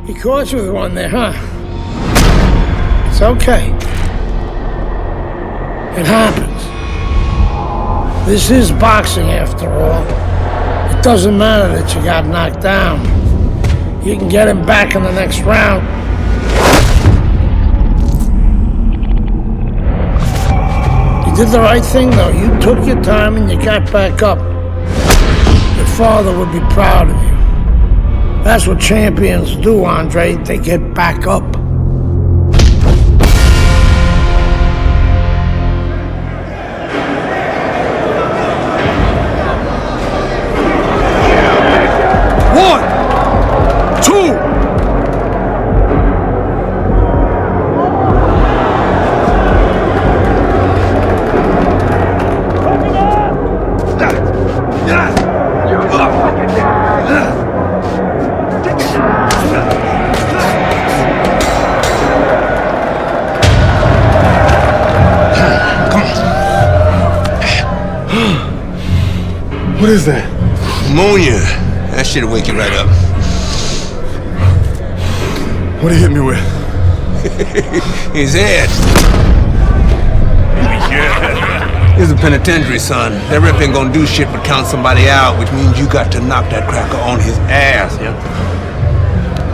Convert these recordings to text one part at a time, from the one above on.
He caught you with one there, huh? It's okay. It happens. This is boxing after all. It doesn't matter that you got knocked down. You can get him back in the next round. You did the right thing, though. You took your time and you got back up. Your father would be proud of you. That's what champions do, Andre. They get back up. What is that? Pneumonia. That shit'll wake you right up. What did he hit me with? His head. He's a penitentiary, son. That rep ain't gonna do shit but count somebody out, which means you got to knock that cracker on his ass, yeah?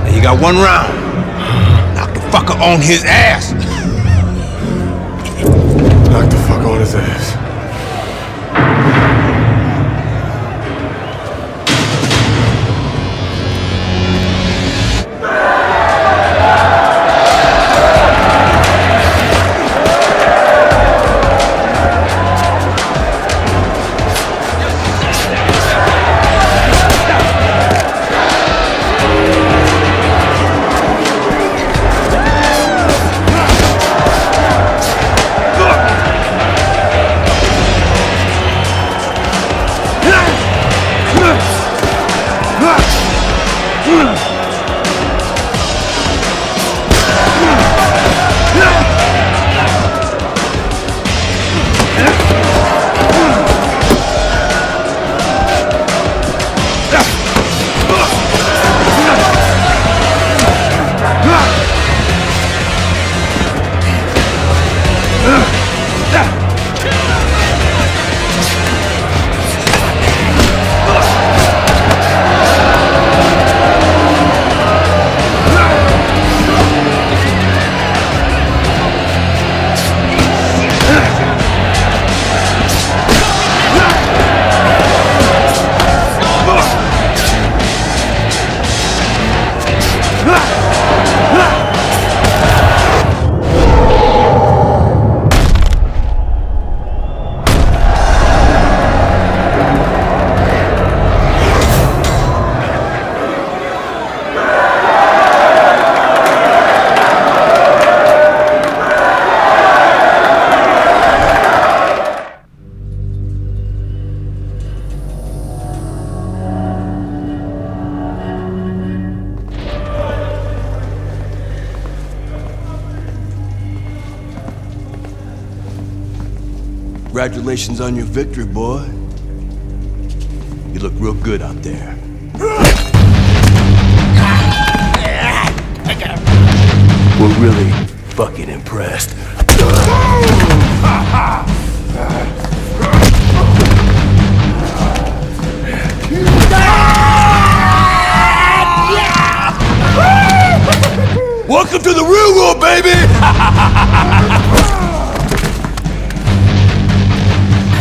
Now you got one round. Knock the fucker on his ass. Knock the fucker on his ass. Congratulations on your victory, boy. You look real good out there. We're really fucking impressed. Welcome to the real world, baby!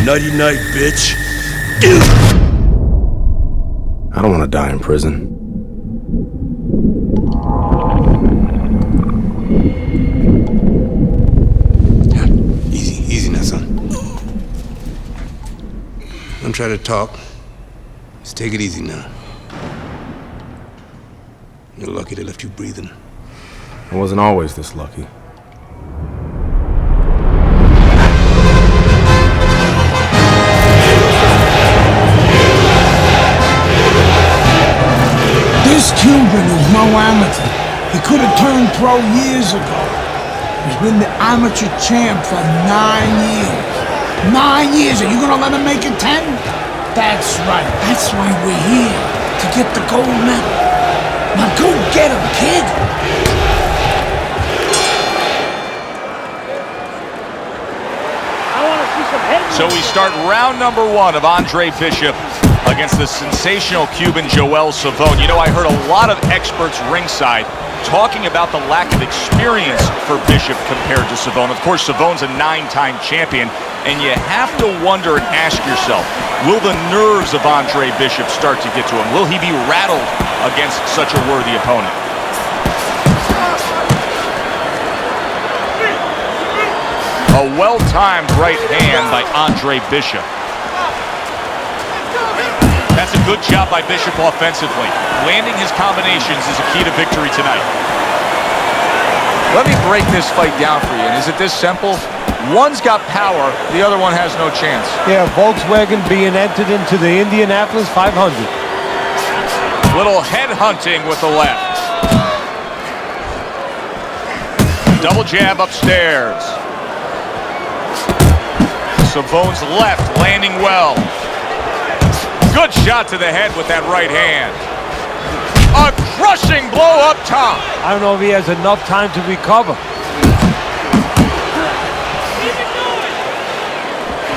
Nighty night, bitch. I don't want to die in prison. Easy now, son. Don't try to talk. Just take it easy now. You're lucky they left you breathing. I wasn't always this lucky. This Cuban is no amateur. He could have turned pro years ago. He's been the amateur champ for 9 years. 9 years, are you gonna let him make it 10? That's right, that's why we're here, to get the gold medal. Now go get him, kid! So we start round number 1 of Andre Bishop against the sensational Cuban Joel Savone. You know, I heard a lot of experts ringside talking about the lack of experience for Bishop compared to Savone. Of course, Savone's a 9-time champion, and you have to wonder and ask yourself, will the nerves of Andre Bishop start to get to him? Will he be rattled against such a worthy opponent? A well-timed right hand by Andre Bishop. That's a good job by Bishop offensively. Landing his combinations is a key to victory tonight. Let me break this fight down for you. And is it this simple? One's got power, the other one has no chance. Yeah, Volkswagen being entered into the Indianapolis 500. Little head hunting with the left. Double jab upstairs. Savone's left landing well. Good shot to the head with that right hand. A crushing blow up top. I don't know if he has enough time to recover.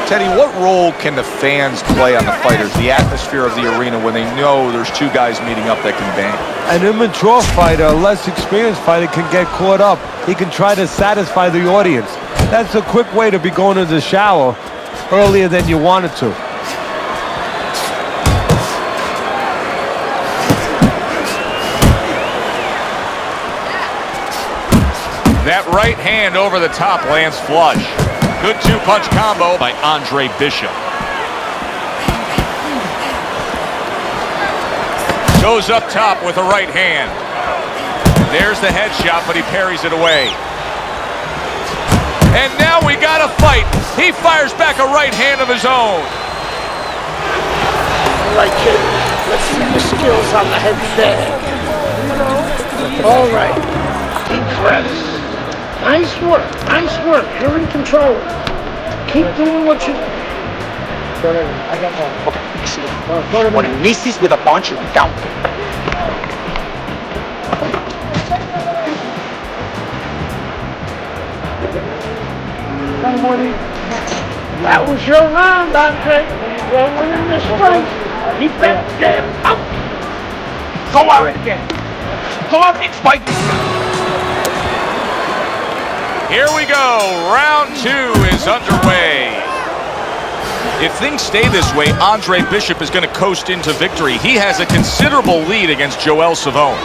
Teddy, what role can the fans play on the fighters, the atmosphere of the arena, when they know there's two guys meeting up that can bang? An immature fighter, a less experienced fighter, can get caught up. He can try to satisfy the audience. That's a quick way to be going to the shower earlier than you wanted to. That right hand over the top lands flush. Good two-punch combo by Andre Bishop. Goes up top with a right hand. There's the headshot, but he parries it away. And now we got a fight. He fires back a right hand of his own. All right, kid. Let's see the skills on the head there. All right. Deep breaths. Nice work. Nice work. You're in control. Keep doing what you... I got one. Okay. When he misses with a punch, you count. That was your round, Andre. You're winning this fight. Keep that jab up. Go out again. Come on, it's fight. Here we go. Round 2 is underway. If things stay this way, Andre Bishop is going to coast into victory. He has a considerable lead against Joel Savone.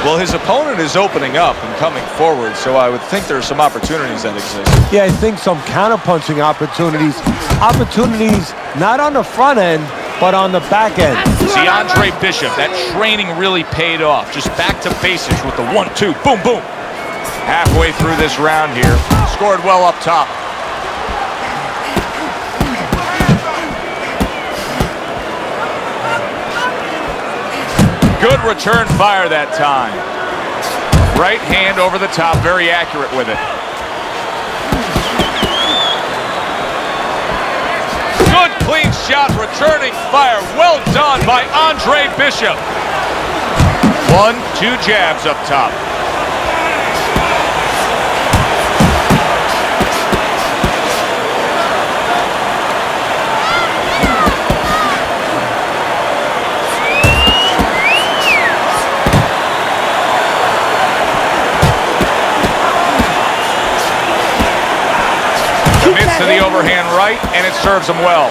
Well, his opponent is opening up and coming forward, so I would think there are some opportunities that exist. Yeah, I think some counterpunching opportunities. Opportunities not on the front end, but on the back end. See, Andre Bishop, that training really paid off. Just back to basics with the 1-2, boom, boom. Halfway through this round here, scored well up top. Good return fire that time. Right hand over the top, very accurate with it. Good clean shot, returning fire. Well done by Andre Bishop. 1-2 jabs up top. Commits to the overhand right, and it serves him well.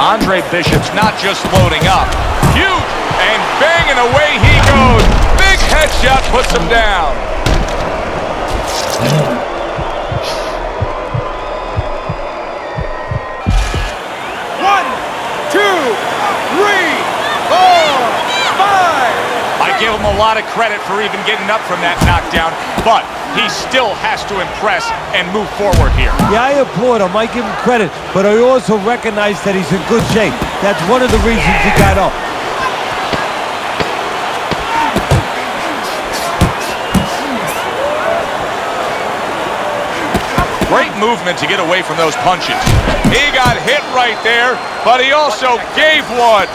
Andre Bishop's not just loading up. Huge, and banging away he goes. Big headshot puts him down. 1, 2, 3, 4, 5. I give him a lot of credit for even getting up from that knockdown, but he still has to impress and move forward here. Yeah, I applaud him. I give him credit, but I also recognize that he's in good shape. That's one of the reasons he got up. Great movement to get away from those punches. He got hit right there, but he also gave one.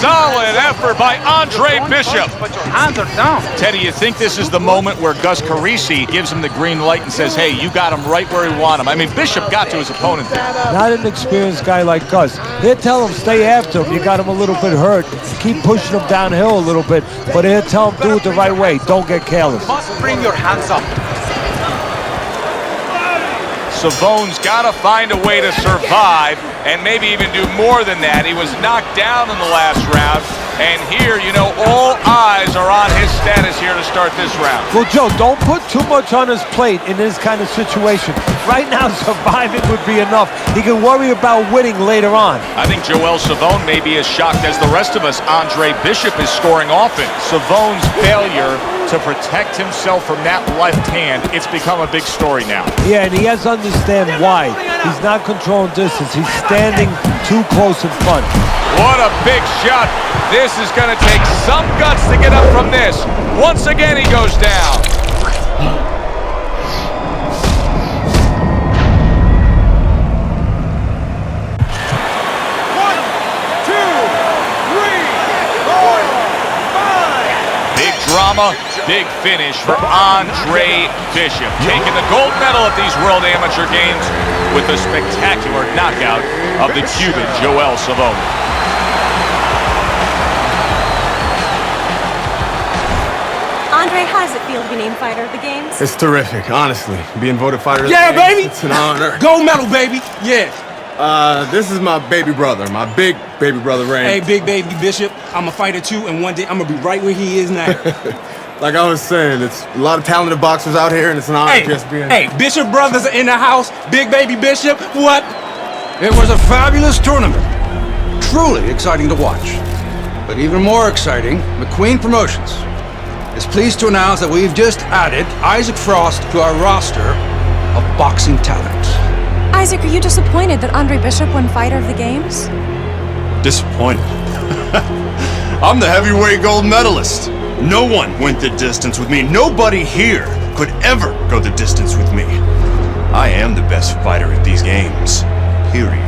Solid effort by Andre Bishop. But your hands are down. Teddy, you think this is the moment where Gus Carisi gives him the green light and says, hey, you got him right where he wanted him? I mean, Bishop got to his opponent there. Not an experienced guy like Gus. He'll tell him stay after him. You got him a little bit hurt. Keep pushing him downhill a little bit, but he'll tell him do it the right way. Don't get careless. You must bring your hands up. Savone's got to find a way to survive and maybe even do more than that. He was knocked down in the last round, and here, you know, all eyes are on his status here to start this round. Well, Joe, don't put too much on his plate in this kind of situation. Right now, surviving would be enough. He can worry about winning later on. I think Joel Savone may be as shocked as the rest of us. Andre Bishop is scoring often. Savone's failure to protect himself from that left hand, it's become a big story now. Yeah, and he has to understand why. He's not controlling distance. He's standing too close in front. What a big shot. This is going to take some guts to get up from this. Once again, he goes down. Drama, big finish for Andre Bishop, taking the gold medal at these World Amateur Games with a spectacular knockout of the Cuban Joel Savone. Andre, how does it feel to be named fighter of the games? It's terrific, honestly. Being voted fighter of Yeah, the games, baby! It's an honor. Gold medal, baby! Yeah. This is my baby brother, my big baby brother, Ray. Hey, big baby Bishop, I'm a fighter too, and one day I'm gonna be right where he is now. Like I was saying, it's a lot of talented boxers out here, and it's an honor just being... Hey, Bishop brothers are in the house. Big baby Bishop, what? It was a fabulous tournament. Truly exciting to watch. But even more exciting, McQueen Promotions is pleased to announce that we've just added Isaac Frost to our roster of boxing talent. Isaac, are you disappointed that Andre Bishop won fighter of the games? Disappointed. I'm the heavyweight gold medalist. No one went the distance with me. Nobody here could ever go the distance with me. I am the best fighter at these games. Period.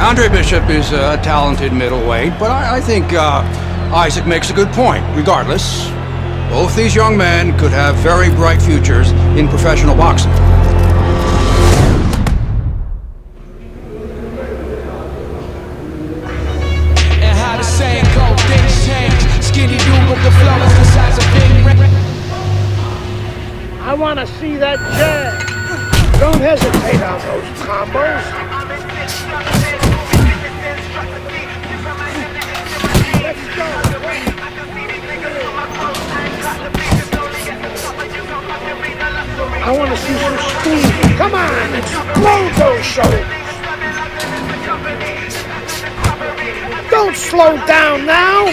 Andre Bishop is a talented middleweight, but I think Isaac makes a good point. Regardless, both these young men could have very bright futures in professional boxing. I want to see that jab. Don't hesitate on those combos. Let's go. I want to see some speed. Come on, explode those shoulders. Don't slow down now.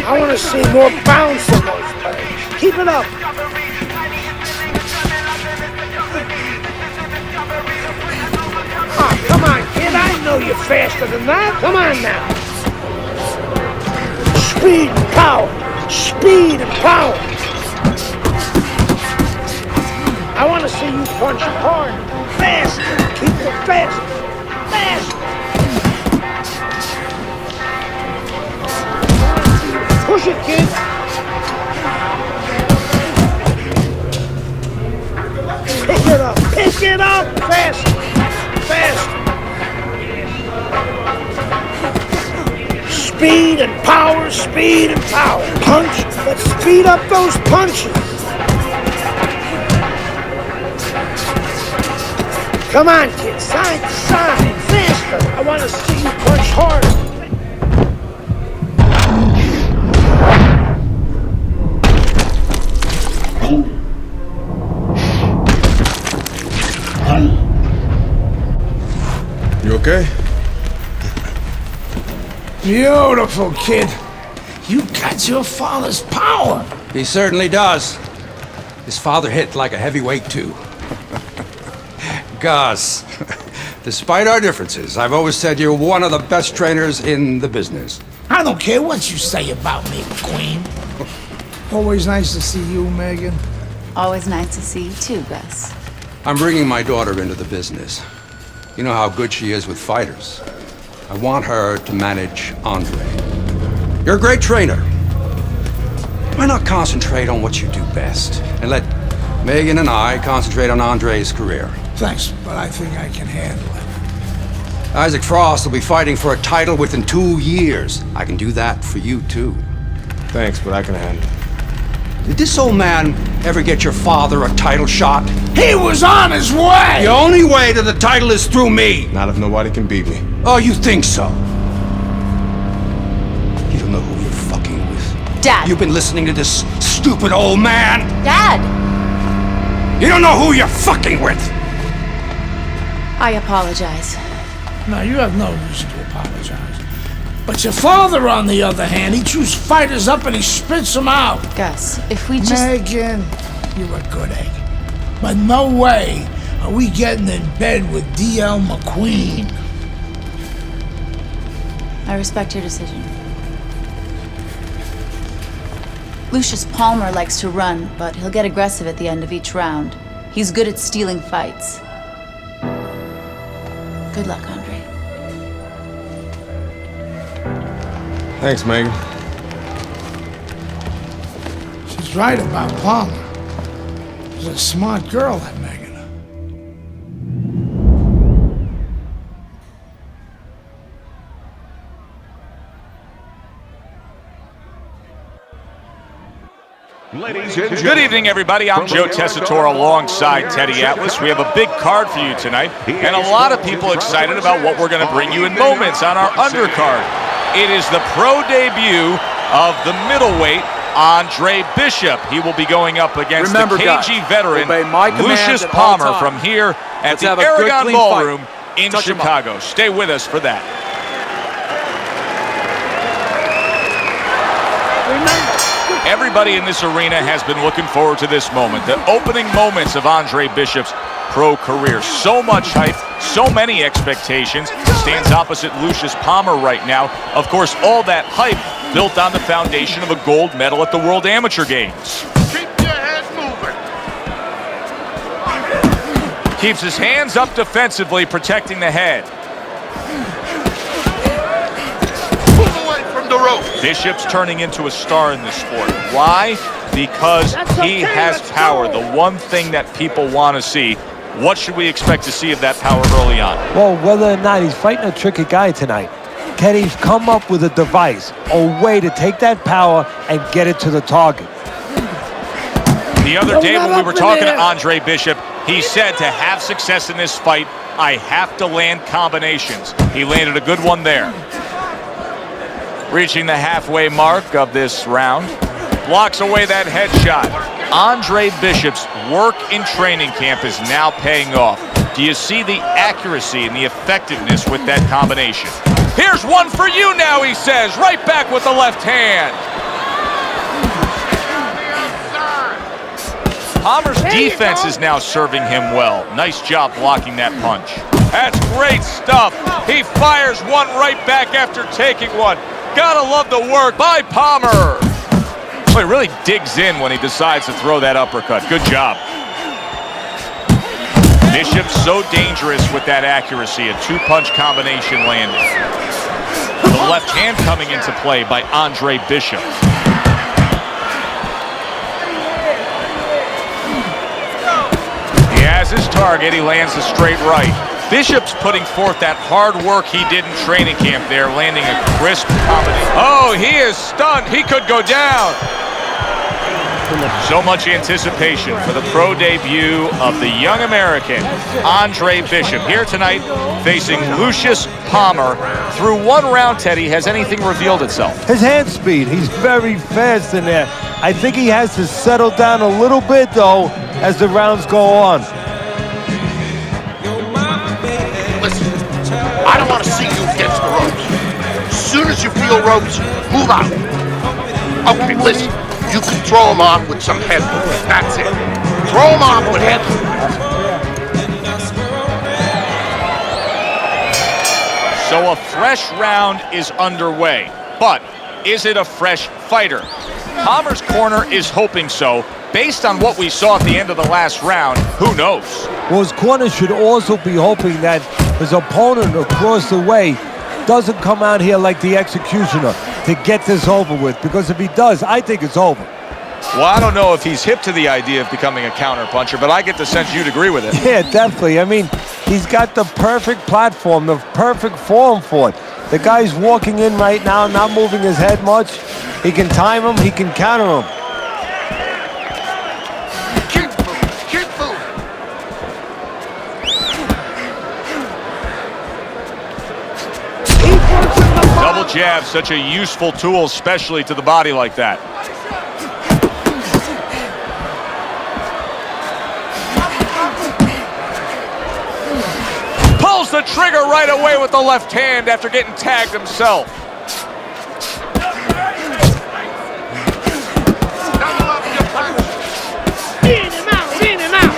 I want to see more bounce in those legs. Keep it up. Oh, come on, kid. I know you're faster than that. Come on now. Speed and power. Speed and power. I want to see you punch hard. Fast. Keep it fast. Fast. Push it, kid. Pick it up. Pick it up. Fast. Fast. Speed and power. Speed and power. Punch. Let's speed up those punches. Come on, kid. Side to side. Faster. I want to see you punch harder. You okay? Beautiful, kid. You got your father's power. He certainly does. His father hit like a heavyweight, too. Gus, despite our differences, I've always said you're one of the best trainers in the business. I don't care what you say about me, Queen. Always nice to see you, Megan. Always nice to see you too, Gus. I'm bringing my daughter into the business. You know how good she is with fighters. I want her to manage Andre. You're a great trainer. Why not concentrate on what you do best and let Megan and I concentrate on Andre's career? Thanks, but I think I can handle it. Isaac Frost will be fighting for a title within 2 years. I can do that for you, too. Thanks, but I can handle it. Did this old man ever get your father a title shot? He was on his way! The only way to the title is through me! Not if nobody can beat me. Oh, you think so? You don't know who you're fucking with. Dad! You've been listening to this stupid old man! Dad! You don't know who you're fucking with! I apologize. No, you have no reason to apologize. But your father, on the other hand, he chews fighters up and he spits them out. Gus, if we just... Megan, you're a good egg. But no way are we getting in bed with D.L. McQueen. I respect your decision. Lucius Palmer likes to run, but he'll get aggressive at the end of each round. He's good at stealing fights. Good luck, Andre. Thanks, Megan. She's right about Palmer. She's a smart girl, that Megan. Good evening, everybody. I'm Joe Tessitore alongside Teddy Atlas. We have a big card for you tonight, and a lot of people excited about what we're going to bring you in moments on our undercard. It is the pro debut of the middleweight, Andre Bishop. He will be going up against the KG veteran, Lucius Palmer, from here at the Aragon Ballroom in Chicago. Stay with us for that. Everybody in this arena has been looking forward to this moment, the opening moments of Andre Bishop's pro career. So much hype, so many expectations. Stands opposite Lucius Palmer right now. Of course, all that hype built on the foundation of a gold medal at the World Amateur Games. Keep your head moving. Keeps his hands up defensively, protecting the head. Move away from the rope. Bishop's turning into a star in this sport. Why? Because he has power, the one thing that people want to see. What should we expect to see of that power early on? Well, whether or not he's fighting a tricky guy tonight, can he come up with a device, a way to take that power and get it to the target? The other day when we were talking to Andre Bishop, he said to have success in this fight, I have to land combinations. He landed a good one there. Reaching the halfway mark of this round. Blocks away that headshot. Andre Bishop's work in training camp is now paying off. Do you see the accuracy and the effectiveness with that combination? Here's one for you now, he says. Right back with the left hand. Palmer's defense is now serving him well. Nice job blocking that punch. That's great stuff. He fires one right back after taking one. Gotta love the work by Palmer. Well, he really digs in when he decides to throw that uppercut. Good job. Bishop's so dangerous with that accuracy. A two-punch combination landing. The left hand coming into play by Andre Bishop. He has his target. He lands a straight right. Bishop's putting forth that hard work he did in training camp there, landing a crisp combination. Oh, he is stunned. He could go down. So much anticipation for the pro debut of the young American, Andre Bishop, here tonight facing Lucius Palmer. Through one round, Teddy, has anything revealed itself? His hand speed, he's very fast in there. I think he has to settle down a little bit, though, as the rounds go on. Listen, I don't want to see you against the ropes. As soon as you feel ropes, move out. Okay, listen. You can throw him off with some head movement. That's it. Throw him off with head movement. So a fresh round is underway. But is it a fresh fighter? Palmer's corner is hoping so. Based on what we saw at the end of the last round, who knows? Well, his corner should also be hoping that his opponent across the way doesn't come out here like the executioner to get this over with, because if he does, I think it's over. Well, I don't know if he's hip to the idea of becoming a counterpuncher, but I get the sense you'd agree with it. Yeah, definitely. I mean, he's got the perfect platform, the perfect form for it. The guy's walking in right now, not moving his head much. He can time him, he can counter him. Double jab, such a useful tool, especially to the body like that. Pulls the trigger right away with the left hand after getting tagged himself. In and out.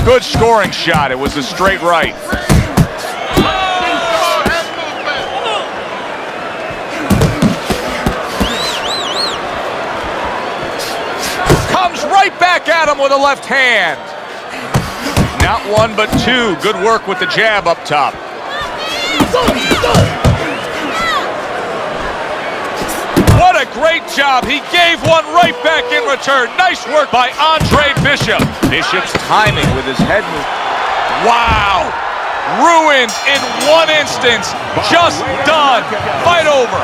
Good scoring shot. It was a straight right. Comes right back at him with a left hand. Not one, but two. Good work with the jab up top. What a great job. He gave one right back in return. Nice work by Andre Bishop. Bishop's timing with his head move. Wow. Ruined in one instance. Just done. Fight over.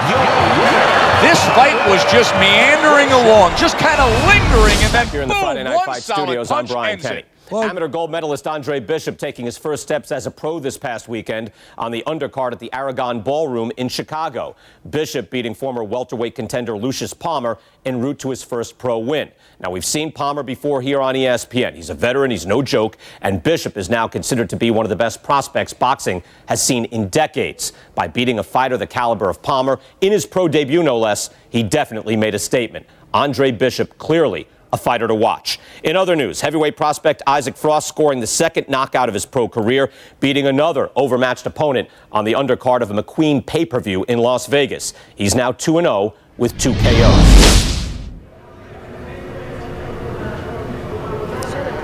This fight was just meandering along, just kind of lingering, and then here in the Friday Night Fight Studios, I'm Brian Kenny. Amateur gold medalist Andre Bishop taking his first steps as a pro this past weekend on the undercard at the Aragon Ballroom in Chicago. Bishop beating former welterweight contender Lucius Palmer en route to his first pro win. Now, we've seen Palmer before here on ESPN. He's a veteran, he's no joke, and Bishop is now considered to be one of the best prospects boxing has seen in decades. By beating a fighter the caliber of Palmer in his pro debut, no less, he definitely made a statement. Andre Bishop clearly a fighter to watch. In other news, heavyweight prospect Isaac Frost scoring the second knockout of his pro career, beating another overmatched opponent on the undercard of a McQueen pay-per-view in Las Vegas. He's now 2-0 with 2 KOs.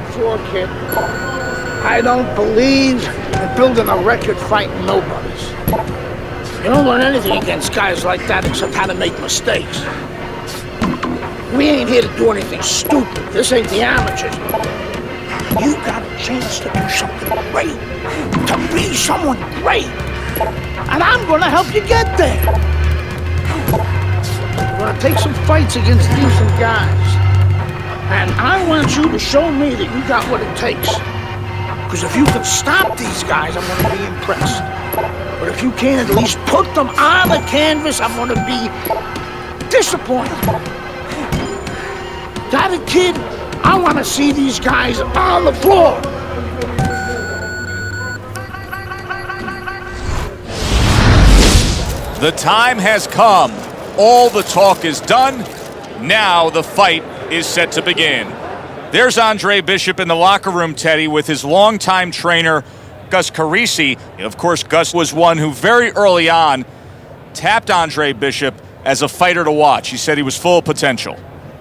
Before, kid, I don't believe in building a record fighting nobodies. You don't learn anything against guys like that except how to make mistakes. We ain't here to do anything stupid. This ain't the amateurs. You got a chance to do something great, to be someone great, and I'm gonna help you get there. We're gonna take some fights against decent guys, and I want you to show me that you got what it takes. Because if you can stop these guys, I'm gonna be impressed. But if you can't at least put them on the canvas, I'm gonna be disappointed. Got it, kid? I want to see these guys on the floor. The time has come. All the talk is done. Now the fight is set to begin. There's Andre Bishop in the locker room, Teddy, with his longtime trainer, Gus Carisi. Of course, Gus was one who very early on tapped Andre Bishop as a fighter to watch. He said he was full of potential.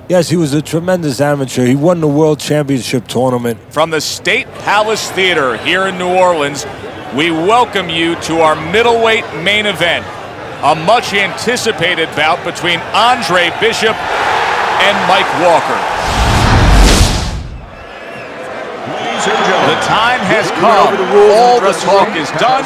Yes, he was a tremendous amateur. He won the World Championship tournament. From the State Palace Theater here in New Orleans, we welcome you to our middleweight main event. A much-anticipated bout between Andre Bishop and Mike Walker. The time has come. All the talk is done.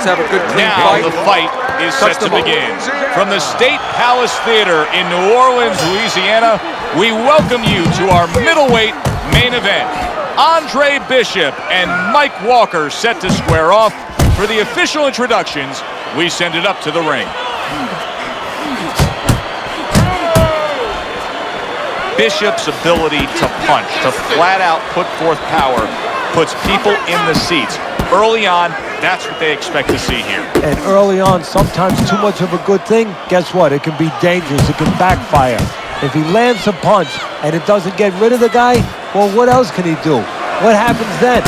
Now the fight is set to begin. From the State Palace Theater in New Orleans, Louisiana, we welcome you to our middleweight main event. Andre Bishop and Mike Walker set to square off. For the official introductions, we send it up to the ring. Bishop's ability to punch, to flat out put forth power, puts people in the seats. Early on, that's what they expect to see here. And early on, sometimes too much of a good thing, guess what? It can be dangerous. It can backfire. If he lands a punch and it doesn't get rid of the guy, well, what else can he do? What happens then?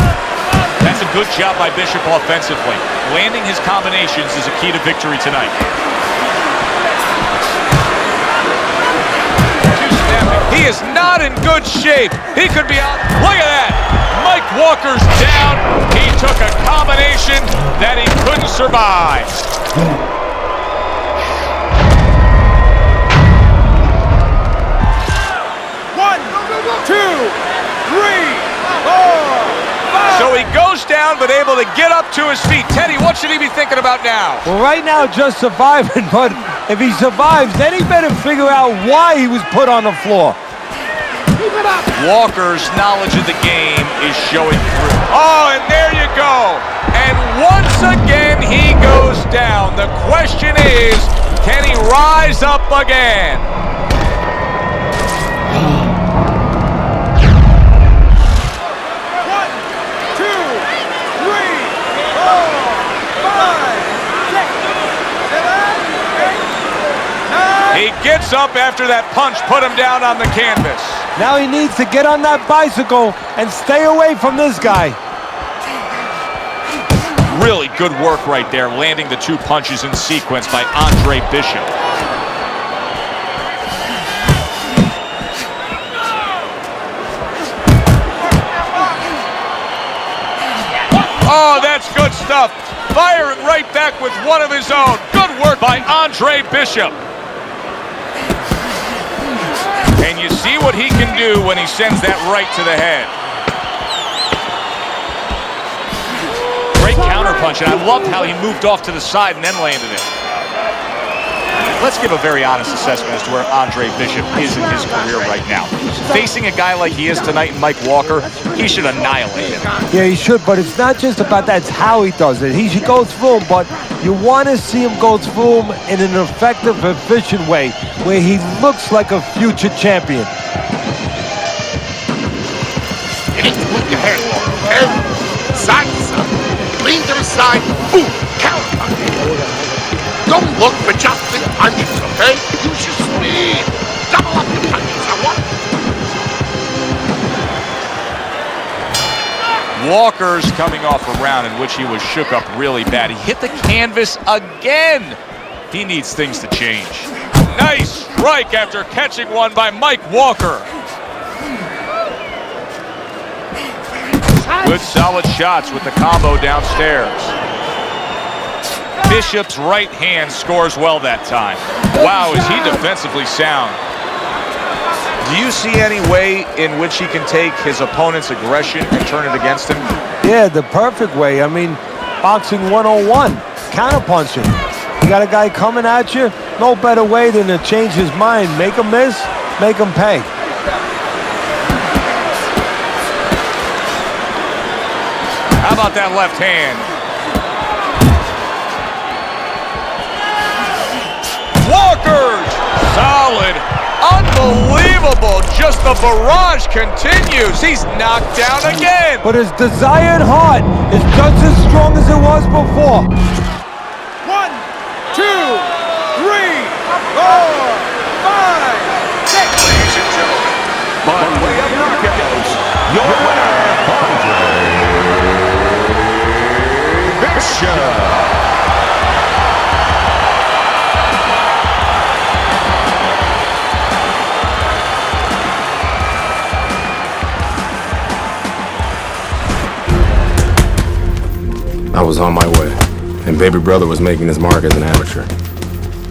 That's a good job by Bishop offensively. Landing his combinations is a key to victory tonight. He is not in good shape. He could be out. Look at that. Mike Walker's down. He took a combination that he couldn't survive. 1, 2, 3, 4, 5. So he goes down, but able to get up to his feet. Teddy, what should he be thinking about now? Well, right now, just surviving, but if he survives, then he better figure out why he was put on the floor. Walker's knowledge of the game is showing through. Oh, and there you go. And once again, he goes down. The question is, can he rise up again? He gets up after that punch put him down on the canvas. Now he needs to get on that bicycle and stay away from this guy. Really good work right there, landing the 2 punches in sequence by Andre Bishop. Oh, that's good stuff. Firing right back with one of his own. Good work by Andre Bishop. And you see what he can do when he sends that right to the head. Great counterpunch, and I loved how he moved off to the side and then landed it. Let's give a very honest assessment as to where Andre Bishop is in his career right now. Facing a guy like he is tonight in Mike Walker, he should annihilate him. Yeah, he should, but it's not just about that, it's how he does it. He should go through him, but you want to see him go through him in an effective, efficient way, where he looks like a future champion. You need to move your head more, okay? Side to side. Lean to the side. Boom. Counter. Don't look for just big punches, okay? Use your speed. Double up your punches. I want. Walker's coming off a round in which he was shook up really bad. He hit the canvas again. He needs things to change. Nice strike after catching one by Mike Walker. Good solid shots with the combo downstairs. Bishop's right hand scores well that time. Wow, is he defensively sound. Do you see any way in which he can take his opponent's aggression and turn it against him? Yeah, the perfect way. I mean, boxing 101, counterpunching. You got a guy coming at you, no better way than to change his mind. Make him miss, make him pay. How about that left hand? Walker's solid. Unbelievable. Just the barrage continues. He's knocked down again. But his desired heart is just as strong as it was before. 1, 2, 3, 4, 5, 6. Ladies and gentlemen, by way of knockouts, your winner, Andre Bishop. I was on my way, and baby brother was making his mark as an amateur.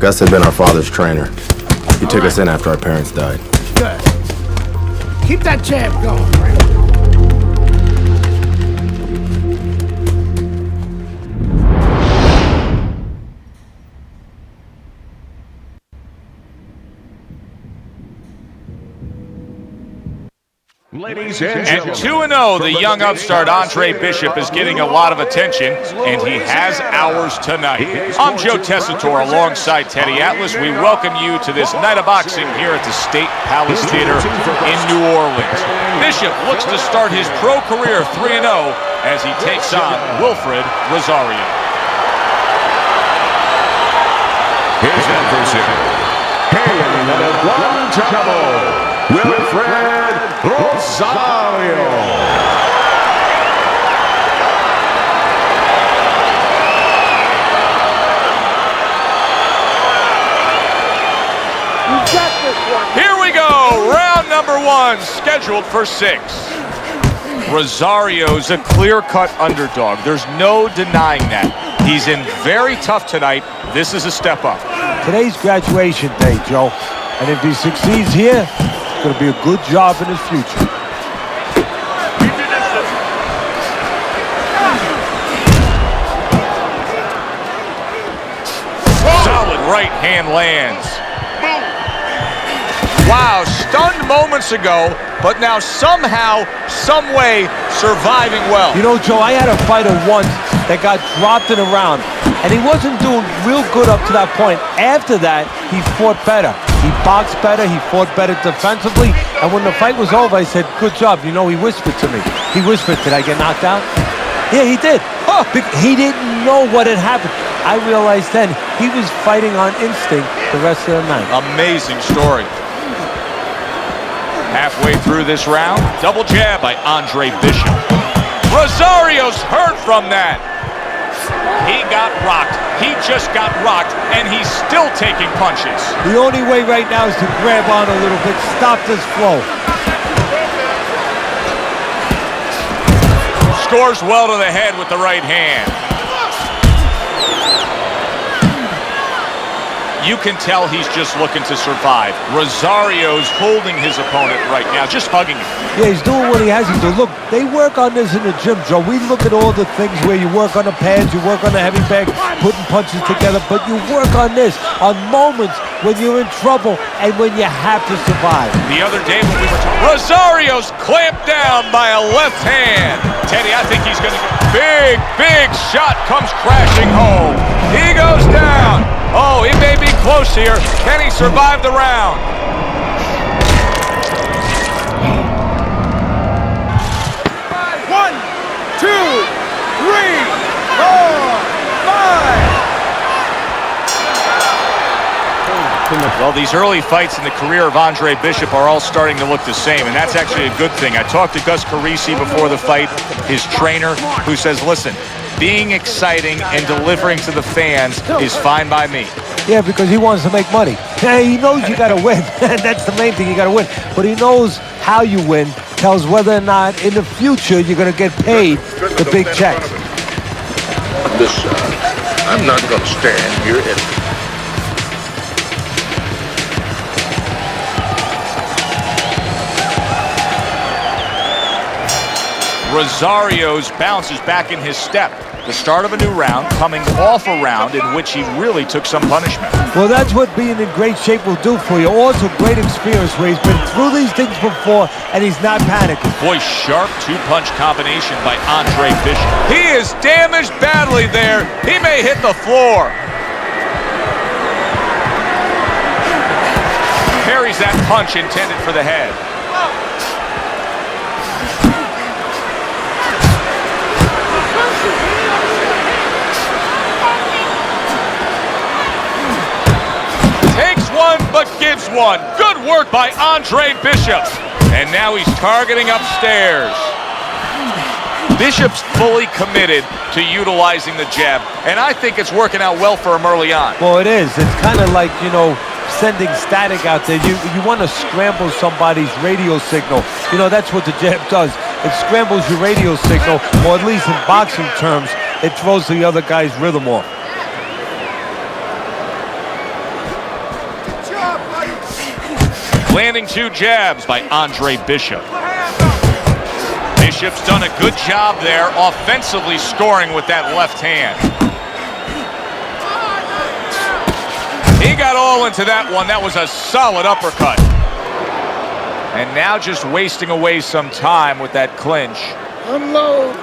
Gus had been our father's trainer. He took us in after our parents died. Good. Keep that jab going, Frank. Ladies and At 2-0, the young upstart Andre Bishop is getting a lot of attention, and he has ours tonight. I'm Joe Tessitore alongside Teddy Atlas. We welcome you to this night of boxing here at the State Palace Theater in New Orleans. Bishop looks to start his pro career 3-0 as he takes on Wilfred Rosario. His adversary, hailing out of Untouchable, Wilfred Rosario. Here we go, round number 1, scheduled for 6. Rosario's a clear-cut underdog. There's no denying that. He's in very tough tonight. This is a step up. Today's graduation day, Joe. And if he succeeds here, it's going to be a good job in his future. Solid right hand lands. Wow, stunned moments ago, but now somehow, some way, surviving well. You know, Joe, I had a fighter once that got dropped in a round, and he wasn't doing real good up to that point. After that, he fought better. He boxed better, he fought better defensively, and when the fight was over, I said, good job. You know, he whispered to me. He whispered, did I get knocked out? Yeah, he did. He didn't know what had happened. I realized then he was fighting on instinct the rest of the night. Amazing story. Halfway through this round, double jab by Andre Bishop. Rosario's hurt from that. He got rocked. He just got rocked, and he's still taking punches. The only way right now is to grab on a little bit, stop this flow. Scores well to the head with the right hand. You can tell he's just looking to survive. Rosario's holding his opponent right now, just hugging him. Yeah, he's doing what he has to do. Look, they work on this in the gym, Joe. We look at all the things where you work on the pads, you work on the heavy bag, putting punches together, but you work on this, on moments when you're in trouble and when you have to survive. The other day when we were talking, Rosario's clamped down by a left hand. Teddy, I think he's going to get big shot comes crashing home. He goes down. Oh, he may be close here. Can he survive the round? One, two, three, four, five. Well, these early fights in the career of Andre Bishop are all starting to look the same, and that's actually a good thing. I talked to Gus Carisi before the fight, his trainer, who says, listen, being exciting and delivering to the fans is fine by me. Yeah, because he wants to make money. He knows you got to win. That's the main thing, you got to win. But he knows how you win, tells whether or not in the future you're going to get paid the big checks. Listen, I'm not going to stand here and... Rosario's bounces back in his step. The start of a new round, coming off a round in which he really took some punishment. Well, that's what being in great shape will do for you. Also, great experience where he's been through these things before and he's not panicking. Boy, sharp two-punch combination by Andre Bishop. He is damaged badly there. He may hit the floor. Parries that punch intended for the head. But gives one. Good work by Andre Bishop. And now he's targeting upstairs. Bishop's fully committed to utilizing the jab, and I think it's working out well for him early on. Well, it is. It's kind of like, you know, sending static out there. You want to scramble somebody's radio signal. You know, that's what the jab does. It scrambles your radio signal, or at least in boxing terms, it throws the other guy's rhythm off. Landing two jabs by Andre Bishop. Bishop's done a good job there, offensively scoring with that left hand. He got all into that one. That was a solid uppercut. And now just wasting away some time with that clinch. Unload.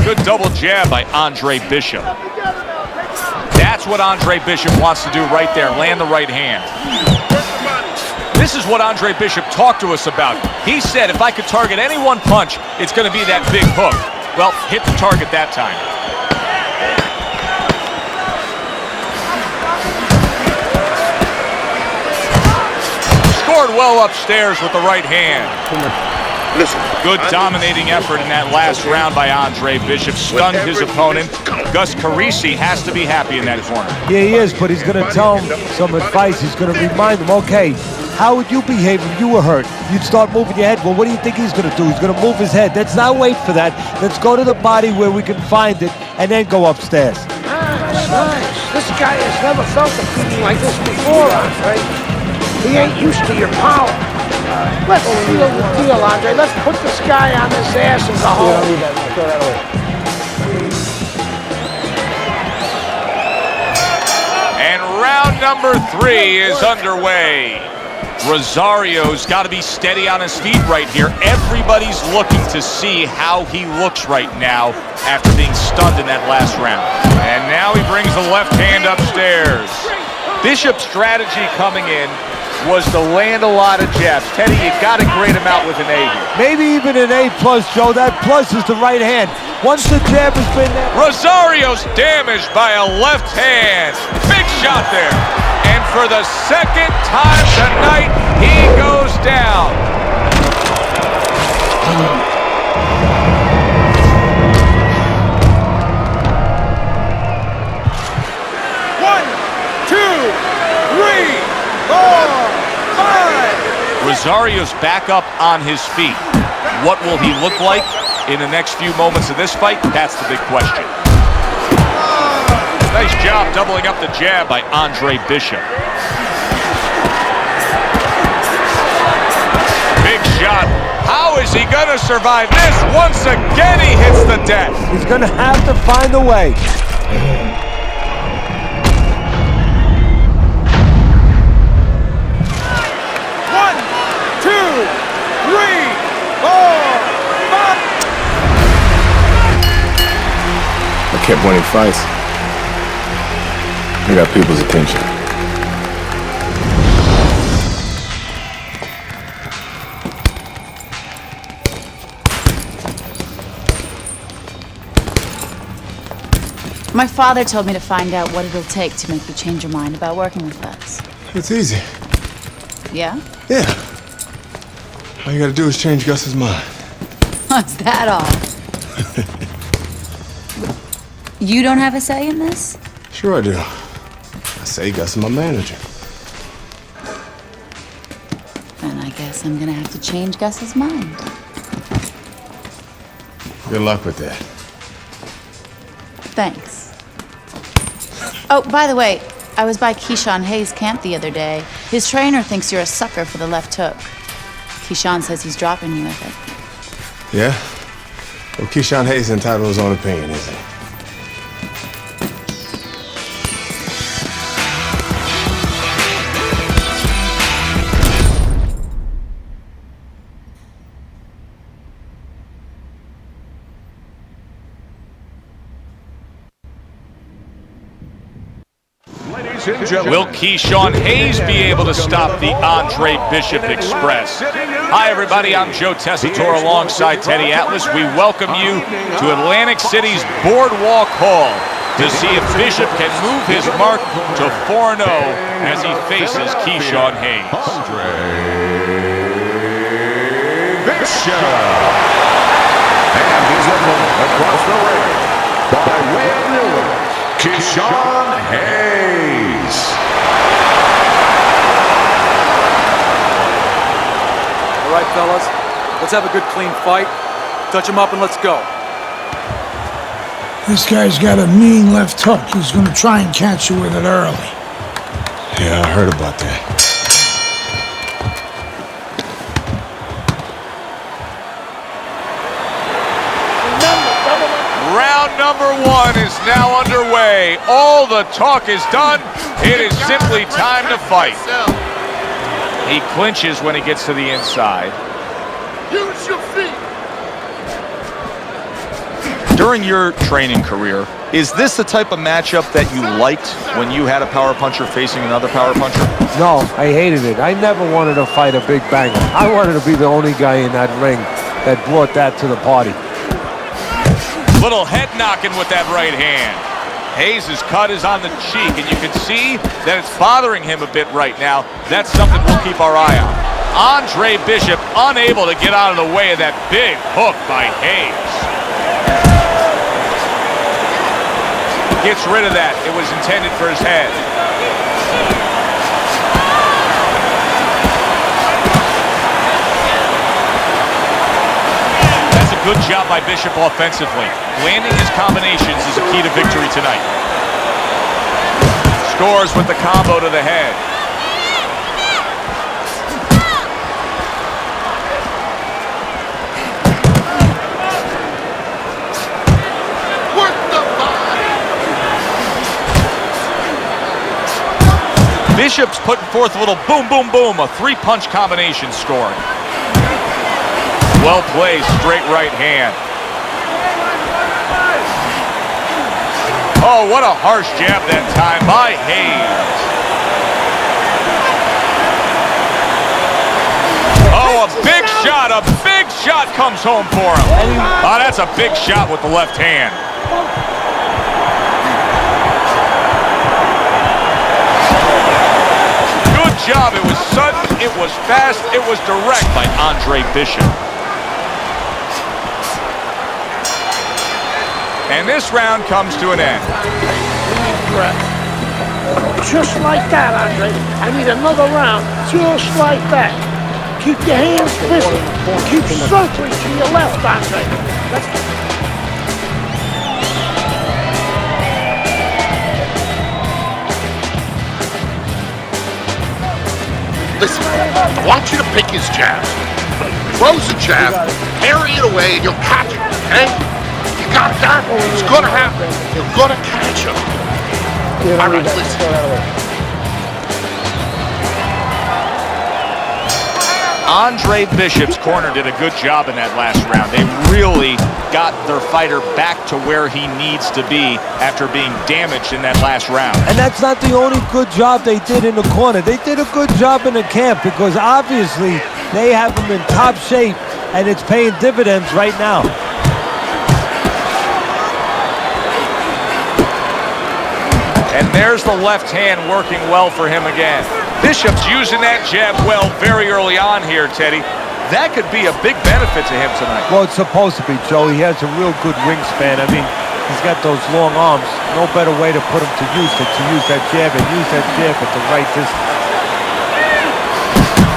Good double jab by Andre Bishop. That's what Andre Bishop wants to do right there, land the right hand. This is what Andre Bishop talked to us about. He said, if I could target any one punch, it's going to be that big hook. Well, hit the target that time. Stored well upstairs with the right hand. Listen. Good dominating effort in that last round by Andre Bishop. Stunned his opponent. Gus Carisi has to be happy in that corner. Yeah, he is, but he's going to tell him some advice. He's going to remind him, okay, how would you behave if you were hurt? You'd start moving your head. Well, what do you think he's going to do? He's going to move his head. Let's not wait for that. Let's go to the body where we can find it and then go upstairs. Nice. This guy has never felt a feeling like this before, Andre. He ain't used to your power. Let's seal the deal, Andre. Let's put this guy on his ass and go home. Throw that away. And round number 3 is underway. Rosario's got to be steady on his feet right here. Everybody's looking to see how he looks right now after being stunned in that last round. And now he brings the left hand upstairs. Bishop's strategy coming in was to land a lot of jabs. Teddy, you got to grade him out with an A here. Maybe even an A+, Joe. That plus is the right hand. Once the jab has been there. Rosario's damaged by a left hand. Big shot there. And for the second time tonight, he goes down. One, two, three, 4, 5. Rosario's back up on his feet. What will he look like in the next few moments of this fight? That's the big question. Nice job doubling up the jab by Andre Bishop. Big shot. How is he going to survive this? Once again, he hits the deck. He's going to have to find a way. One, two, three, 4, 5. I kept winning fights. I got people's attention. My father told me to find out what it'll take to make you change your mind about working with us. It's easy. Yeah? Yeah. All you gotta do is change Gus's mind. What's that all? You don't have a say in this? Sure I do. I say Gus is my manager. Then I guess I'm gonna have to change Gus's mind. Good luck with that. Thanks. Oh, by the way, I was by Keyshawn Hayes' camp the other day. His trainer thinks you're a sucker for the left hook. Keyshawn says he's dropping you with it. Yeah? Well, Keyshawn Hayes is entitled to his own opinion, isn't he? Will Keyshawn Hayes be able to stop the Andre Bishop Express? Hi, everybody. I'm Joe Tessitore alongside Teddy Atlas. We welcome you to Atlantic City's Boardwalk Hall to see if Bishop can move his mark to 4-0 as he faces Keyshawn Hayes. Andre Bishop. And his opponent across the ring by way of Miller, Keyshawn Hayes. All right, fellas, let's have a good, clean fight. Touch him up and let's go. This guy's got a mean left hook. He's gonna try and catch you with it early. Yeah, I heard about that. Round number 1 is now underway. All the talk is done. It is simply time to fight. He clinches when he gets to the inside. Use your feet. During your training career, is this the type of matchup that you liked when you had a power puncher facing another power puncher? No, I hated it. I never wanted to fight a big banger. I wanted to be the only guy in that ring that brought that to the party. Little head knocking with that right hand. Hayes' cut is on the cheek, and you can see that it's bothering him a bit right now. That's something we'll keep our eye on. Andre Bishop unable to get out of the way of that big hook by Hayes. Gets rid of that. It was intended for his head. That's a good job by Bishop offensively. Landing his combinations is a key to victory tonight. Scores with the combo to the head. Bishop's putting forth a little boom, boom, boom, a three-punch combination scoring. Well played, straight right hand. Oh, what a harsh jab that time by Hayes. Oh, a big shot comes home for him. Oh, that's a big shot with the left hand. Job. It was sudden, it was fast, it was direct by Andre Bishop. And this round comes to an end. Just like that, Andre. I need another round, just like that. Keep your hands busy. Keep circling to your left, Andre. Listen, I want you to pick his jabs. When he throws a jab, parry it away and you'll catch it, okay? You got that? It's gonna happen. You're gonna catch him. All right, listen. Andre Bishop's corner did a good job in that last round. They really got their fighter back to where he needs to be after being damaged in that last round. And that's not the only good job they did in the corner. They did a good job in the camp because obviously they have him in top shape and it's paying dividends right now. And there's the left hand working well for him again. Bishop's using that jab well very early on here, Teddy. That could be a big benefit to him tonight. Well, it's supposed to be, Joe. He has a real good wingspan. I mean, he's got those long arms. No better way to put him to use it, to use that jab and use that jab at the right distance.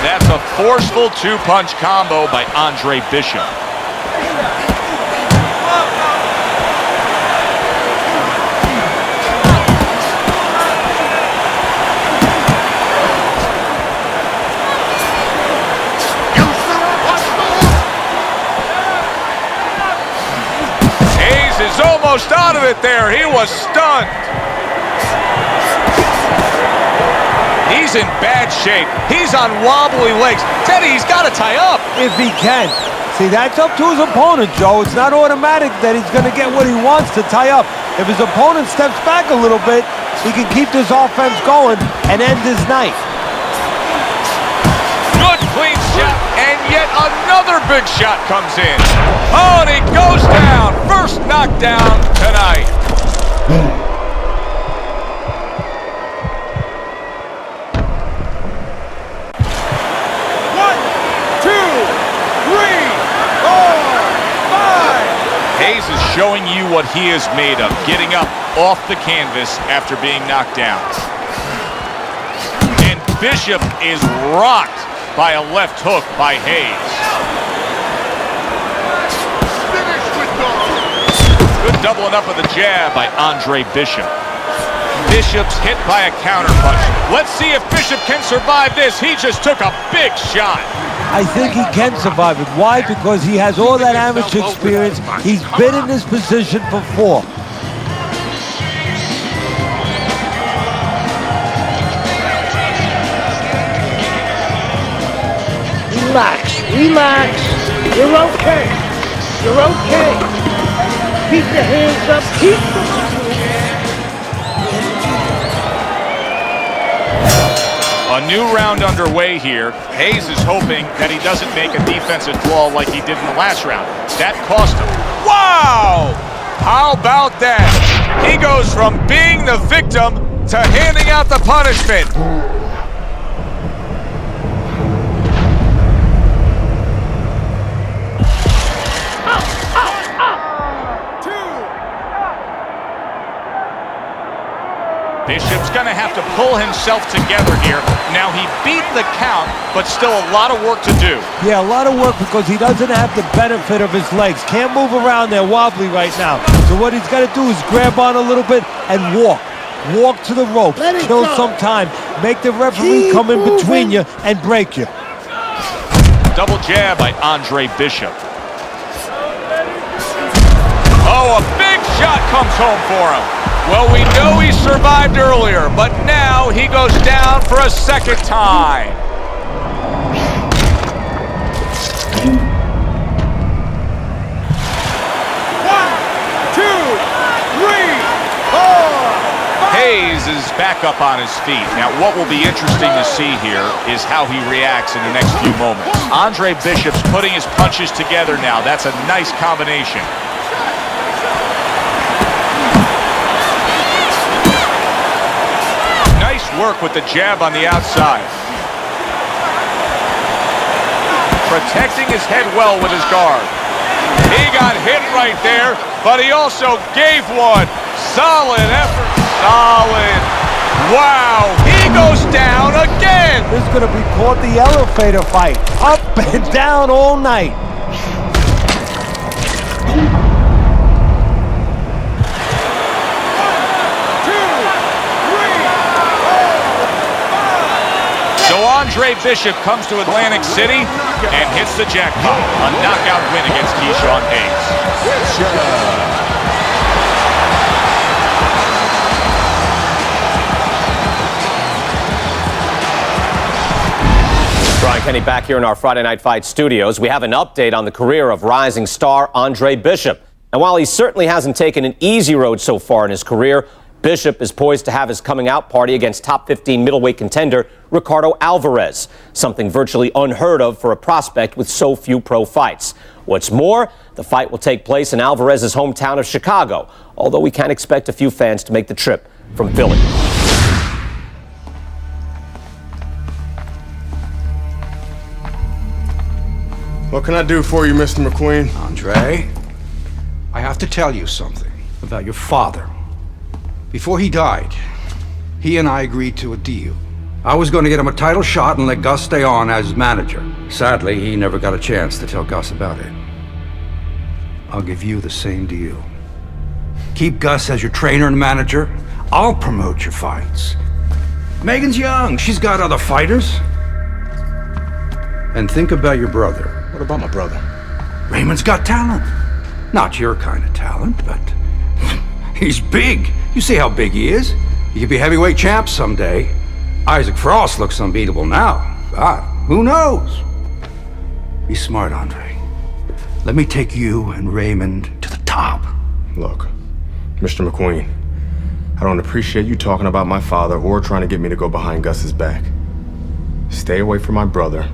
That's a forceful two-punch combo by Andre Bishop. Is almost out of it there. He was stunned. He's in bad shape. He's on wobbly legs. Teddy, he's got to tie up. If he can. See, that's up to his opponent, Joe. It's not automatic that he's going to get what he wants to tie up. If his opponent steps back a little bit, he can keep this offense going and end his night. Good clean shot, and yet another big shot comes in. Oh, and he goes down. First knockdown tonight. 1, 2, 3, 4, 5. Hayes is showing you what he is made of, getting up off the canvas after being knocked down. And Bishop is rocked by a left hook by Hayes. Good doubling up of the jab by Andre Bishop. Bishop's hit by a counter punch. Let's see if Bishop can survive this. He just took a big shot. I think he can survive it. Why? Because he has all that amateur experience. He's been in this position before. Relax, relax. You're okay. You're okay. Keep your hands up. Keep them. A new round underway here. Hayes is hoping that he doesn't make a defensive flaw like he did in the last round. That cost him. Wow! How about that? He goes from being the victim to handing out the punishment. Bishop's going to have to pull himself together here. Now, he beat the count, but still a lot of work to do. Yeah, a lot of work because he doesn't have the benefit of his legs. Can't move around there wobbly right now. So what he's got to do is grab on a little bit and walk. Walk to the rope, kill some time, make the referee come in between you and break you. Double jab by Andre Bishop. Oh, a big shot comes home for him. Well, we know he survived earlier, but now he goes down for a second time. One, two, three, four. Hayes is back up on his feet. Now, what will be interesting to see here is how he reacts in the next few moments. Andre Bishop's putting his punches together now. That's a nice combination. Nice work with the jab on the outside. Protecting his head well with his guard. He got hit right there, but he also gave one. Solid effort. Solid. Wow, he goes down again. This is going to be called the elevator fight. Up and down all night. So Andre Bishop comes to Atlantic City and hits the jackpot. A knockout win against Keyshawn Hayes. Brian Kenny back here in our Friday Night Fight studios. We have an update on the career of rising star Andre Bishop. And while he certainly hasn't taken an easy road so far in his career, Bishop is poised to have his coming out party against top 15 middleweight contender Ricardo Alvarez, something virtually unheard of for a prospect with so few pro fights. What's more, the fight will take place in Alvarez's hometown of Chicago, although we can expect a few fans to make the trip from Philly. What can I do for you, Mr. McQueen? Andre, I have to tell you something about your father. Before he died, he and I agreed to a deal. I was going to get him a title shot and let Gus stay on as his manager. Sadly, he never got a chance to tell Gus about it. I'll give you the same deal. Keep Gus as your trainer and manager. I'll promote your fights. Megan's young. She's got other fighters. And think about your brother. What about my brother? Raymond's got talent. Not your kind of talent, but he's big. You see how big he is. He could be heavyweight champ someday. Isaac Frost looks unbeatable now. God, who knows? Be smart, Andre. Let me take you and Raymond to the top. Look, Mr. McQueen, I don't appreciate you talking about my father or trying to get me to go behind Gus's back. Stay away from my brother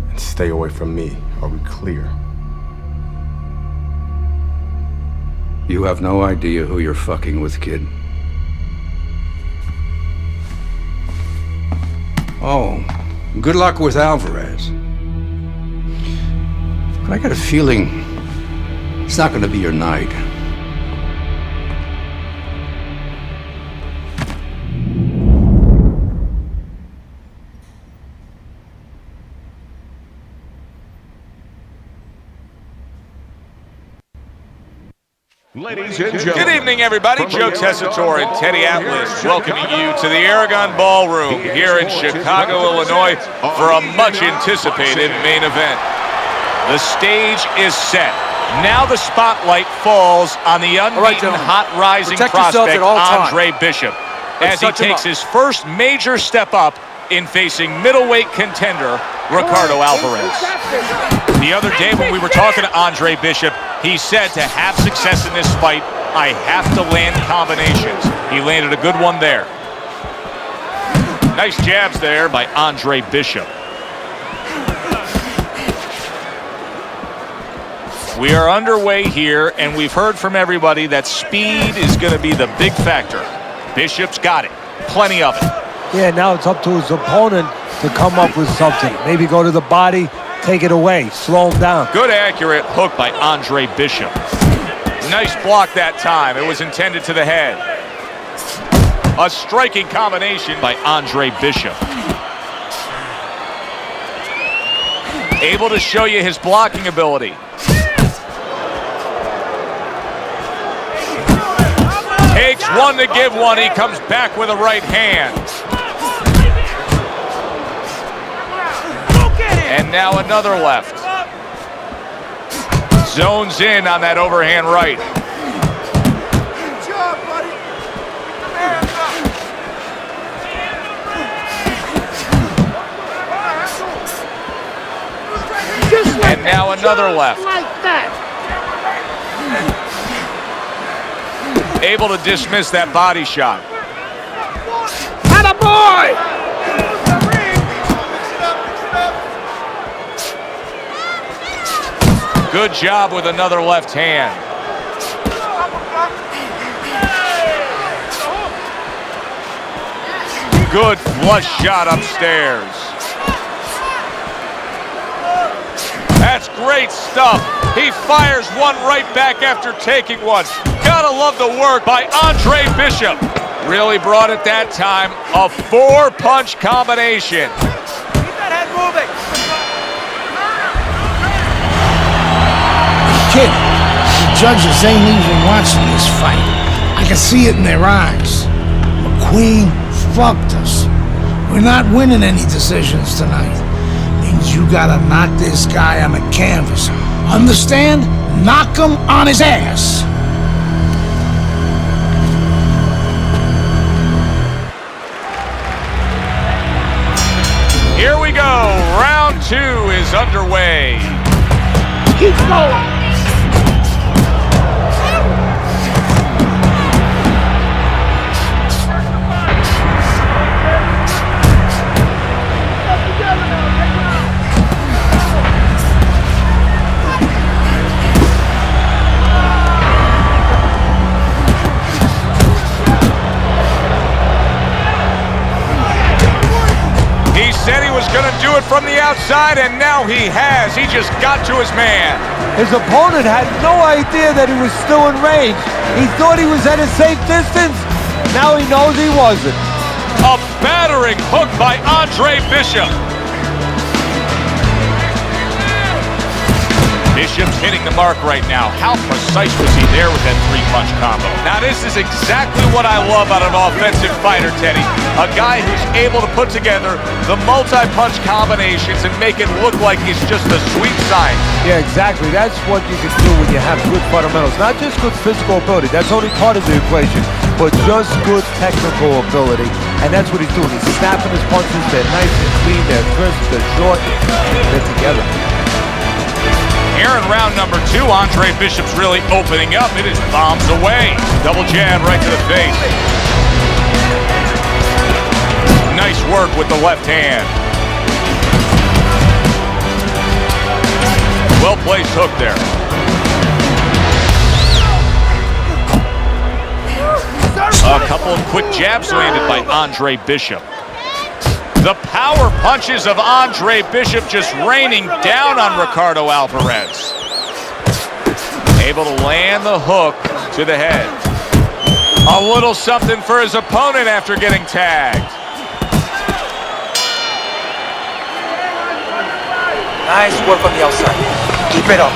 and stay away from me. Are we clear? You have no idea who you're fucking with, kid. Oh, good luck with Alvarez. But I got a feeling it's not going to be your night. Ladies and gentlemen. Good evening, everybody. Joe Tessitore and Teddy Atlas welcoming you to the Aragon Ballroom here in Chicago, Illinois for a much-anticipated main event. The stage is set. Now the spotlight falls on the unbeaten, hot-rising prospect Andre Bishop as he takes his first major step up in facing middleweight contender Ricardo Alvarez. The other day when we were talking to Andre Bishop, he said to have success in this fight, I have to land combinations. He landed a good one there. Nice jabs there by Andre Bishop. We are underway here, and we've heard from everybody that speed is going to be the big factor. Bishop's got it. Plenty of it. Yeah, now it's up to his opponent to come up with something. Maybe go to the body, take it away, slow him down. Good accurate hook by Andre Bishop. Nice block that time. It was intended to the head. A striking combination by Andre Bishop. Able to show you his blocking ability. Takes one to give one. He comes back with a right hand. And now another left. Zones in on that overhand right. And now another left. Like that. Able to dismiss that body shot. Atta boy! Good job with another left hand. Good flush shot upstairs. That's great stuff. He fires one right back after taking one. Gotta love the work by Andre Bishop. Really brought it that time. A 4-punch combination. Keep that head moving. Kid, the judges ain't even watching this fight. I can see it in their eyes. McQueen fucked us. We're not winning any decisions tonight. Means you gotta knock this guy on the canvas. Understand? Knock him on his ass. Here we go. Round 2 is underway. Keep going. He said he was going to do it from the outside, and now he has. He just got to his man. His opponent had no idea that he was still in range. He thought he was at a safe distance. Now he knows he wasn't. A battering hook by Andre Bishop. Bishop's hitting the mark right now. How precise was he there with that 3-punch combo? Now this is exactly what I love out of an offensive fighter, Teddy. A guy who's able to put together the multi-punch combinations and make it look like he's just a sweet science. Yeah, exactly. That's what you can do when you have good fundamentals. Not just good physical ability. That's only part of the equation. But just good technical ability. And that's what he's doing. He's snapping his punches. They're nice and clean. They're crisp. They're short. They're together. Here in round number 2, Andre Bishop's really opening up. It is bombs away. Double jab right to the face. Nice work with the left hand. Well-placed hook there. A couple of quick jabs landed by Andre Bishop. The power punches of Andre Bishop just raining down on Ricardo Alvarez. Able to land the hook to the head. A little something for his opponent after getting tagged. Nice work on the outside. Keep it up.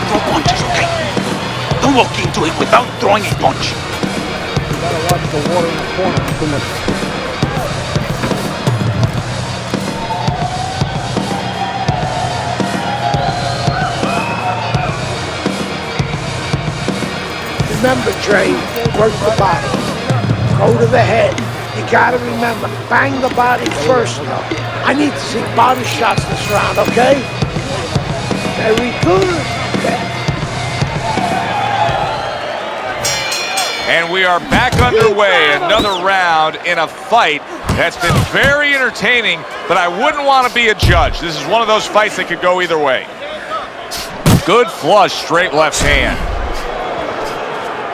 Throw punches, okay? Don't walk into it without throwing a punch. Gotta watch the water in the corner. Remember, Dre, work the body. Go to the head. You gotta remember, bang the body first, though. I need to see body shots this round, okay? Very good. And we are back underway. Another round in a fight that's been very entertaining, but I wouldn't want to be a judge. This is one of those fights that could go either way. Good flush, straight left hand.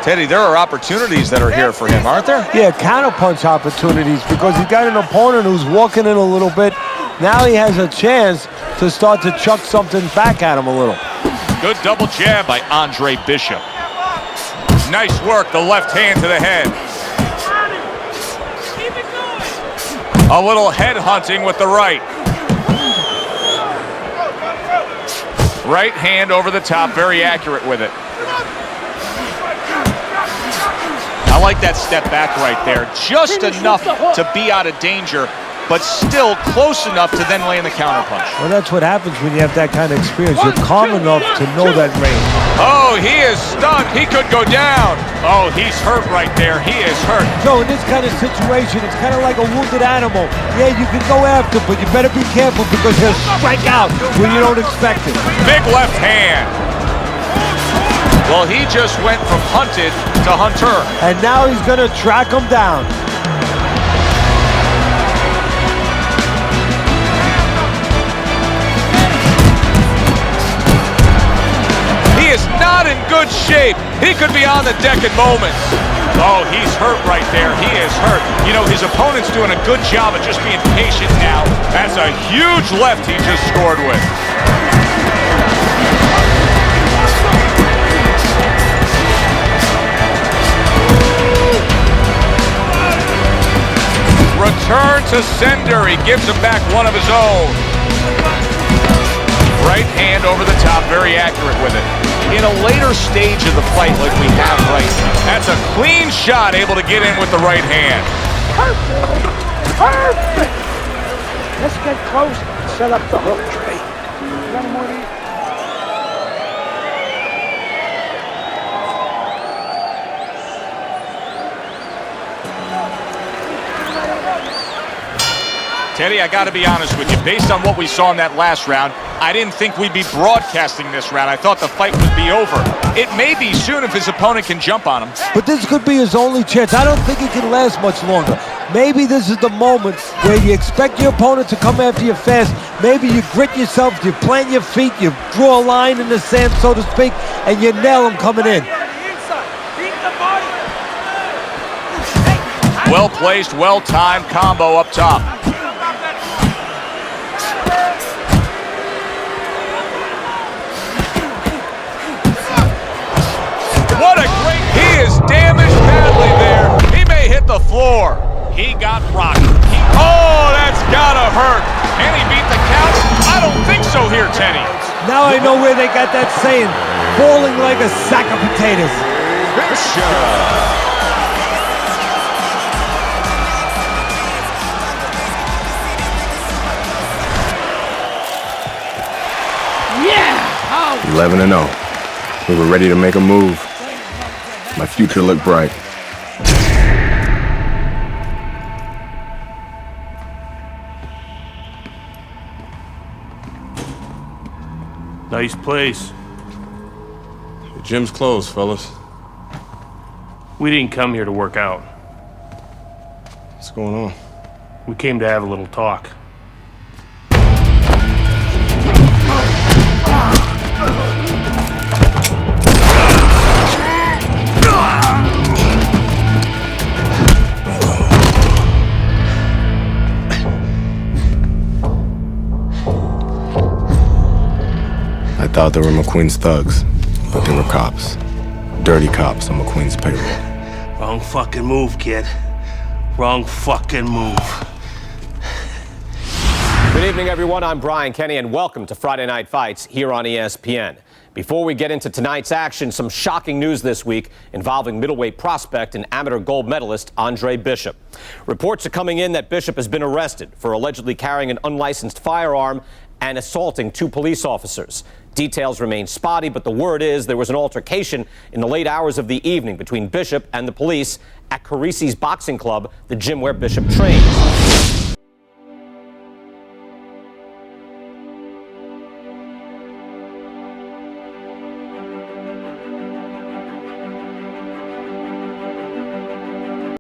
Teddy, there are opportunities that are here for him, aren't there? Yeah, counterpunch opportunities because he got an opponent who's walking in a little bit. Now he has a chance to start to chuck something back at him a little. Good double jab by Andre Bishop. Nice work, the left hand to the head. A little head hunting with the right. Right hand over the top, very accurate with it. I like that step back right there. Just enough to be out of danger, but still close enough to then land the counterpunch. Well, that's what happens when you have that kind of experience. You're calm enough to know that range. Oh, he is stunned. He could go down. Oh, he's hurt right there. He is hurt. So in this kind of situation, it's kind of like a wounded animal. Yeah, you can go after, but you better be careful because he'll strike out when you don't expect it. Big left hand. Well, he just went from hunted to hunter. And now he's going to track him down. He is not in good shape. He could be on the deck in moments. Oh, he's hurt right there. He is hurt. You know, his opponent's doing a good job of just being patient now. That's a huge left he just scored with. Return to sender. He gives him back one of his own. Right hand over the top, very accurate with it. In a later stage of the fight like we have right now, that's a clean shot, able to get in with the right hand. Perfect! Perfect! Let's get close and set up the hook, Trey. You got more to eat? Teddy, I got to be honest with you. Based on what we saw in that last round, I didn't think we'd be broadcasting this round. I thought the fight would be over. It may be soon if his opponent can jump on him. But this could be his only chance. I don't think it can last much longer. Maybe this is the moment where you expect your opponent to come after you fast. Maybe you grit yourself, you plant your feet, you draw a line in the sand, so to speak, and you nail him coming in. Well-placed, well-timed combo up top. What a great, he is damaged badly there. He may hit the floor. He got rocked. Oh, that's gotta hurt. Can he beat the count? I don't think so here, Teddy. Now I know where they got that saying, falling like a sack of potatoes. Yeah! 11-0. We were ready to make a move. My future looked bright. Nice place. The gym's closed, fellas. We didn't come here to work out. What's going on? We came to have a little talk. I thought they were McQueen's thugs, but they were cops. Dirty cops on McQueen's payroll. Wrong fucking move, kid. Wrong fucking move. Good evening, everyone. I'm Brian Kenny, and welcome to Friday Night Fights here on ESPN. Before we get into tonight's action, some shocking news this week involving middleweight prospect and amateur gold medalist Andre Bishop. Reports are coming in that Bishop has been arrested for allegedly carrying an unlicensed firearm and assaulting 2 police officers. Details remain spotty, but the word is there was an altercation in the late hours of the evening between Bishop and the police at Carisi's Boxing Club, the gym where Bishop trains.